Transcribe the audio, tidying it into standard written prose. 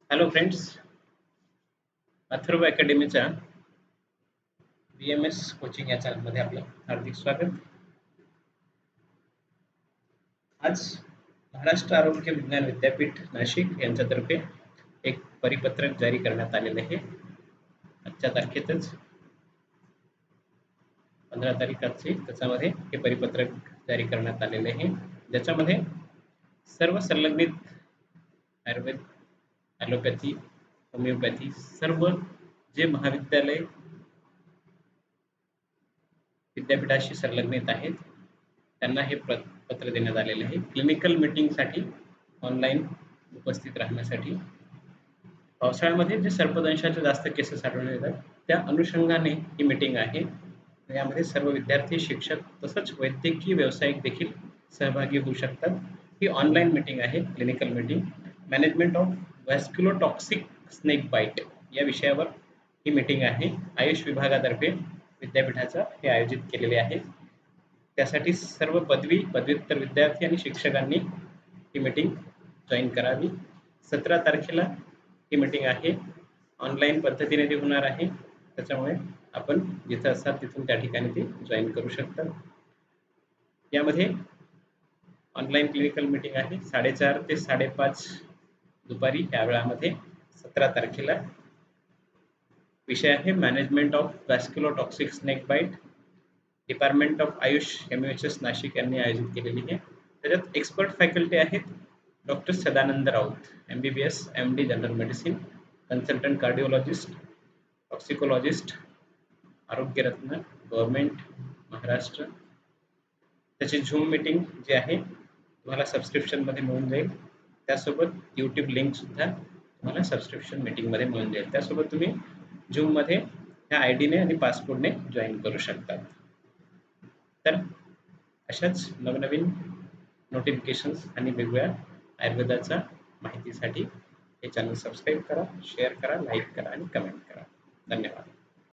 Hello friends, Atharva अकॅडमीच्या BMS coaching या चॅनलमध्ये आपलं हार्दिक स्वागत. आज महाराष्ट्र आरोग्य विज्ञान विद्यापीठ नाशिक यांच्यातर्फे एक परिपत्रक जारी करण्यात आलेले आहे. आजच्या तारखेतच 15 तारीख आजची, त्याच्यामध्ये हे परिपत्रक जारी करण्यात आलेले आहे, ज्याच्यामध्ये सर्व संलग्नित आयुर्वेद, ॲलोपॅथी, होमिओपॅथी सर्व जे महाविद्यालय विद्यापीठाशी संलग्नित आहेत त्यांना हे पत्र देण्यात आलेले आहे. क्लिनिकल मीटिंगसाठी ऑनलाईन उपस्थित राहण्यासाठी पावसाळ्यामध्ये जे सर्पदंशाचे जास्त केसेस आढळून येतात त्या अनुषंगाने ही मीटिंग आहे. यामध्ये सर्व विद्यार्थी, शिक्षक तसंच वैद्यकीय व्यावसायिक देखील सहभागी होऊ शकतात. ही ऑनलाईन मीटिंग आहे. Clinical meeting management of vasculotoxic snake bite या विषयावर ही मीटिंग आहे. आयुष विभागातर्फे विद्यापीठाचा हे आयोजित केलेले आहे. त्यासाठी सर्व पदवी, पदव्युत्तर विद्यार्थी आणि शिक्षकांनी ही मीटिंग जॉईन करावी. 17 तारखेला ही मीटिंग आहे. ऑनलाईन पद्धतीने ती होणार आहे, त्याच्यामुळे आपण जिथं असाल तिथून त्या ठिकाणी ती जॉईन करू शकता. यामध्ये ऑनलाईन क्लिनिकल मीटिंग आहे 4:30 ते 5:30 दुपारी या वेळामध्ये 17 तारखेला. विषय आहे management of vasculotoxic snake bite. Department of AYUSH MUHS Nashik यांनी आयोजित केलेली आहे. त्याच्यात एक्सपर्ट फॅकल्टी आहेत doctor Sadanand Raut, MBBS MD general medicine, consultant cardiologist, toxicologist, आरोग्यरत्न गव्हर्नमेंट महाराष्ट्र. त्याची झूम मीटिंग जी आहे तुम्हाला सबस्क्रिप्शनमध्ये मिळून जाईल. त्यासोबत यूट्यूब लिंक सुद्धा तुम्हाला सबस्क्रिप्शन मीटिंगमध्ये मिळून जाईल. त्यासोबत तुम्ही झूममध्ये ह्या ID ने आणि पासवर्डने जॉईन करू शकता. तर अशाच नवनवीन नोटिफिकेशन्स आणि वेगवेगळ्या आयुर्वेदाच्या माहितीसाठी हे चॅनल सबस्क्राईब करा, शेअर करा, लाईक करा आणि कमेंट करा. धन्यवाद.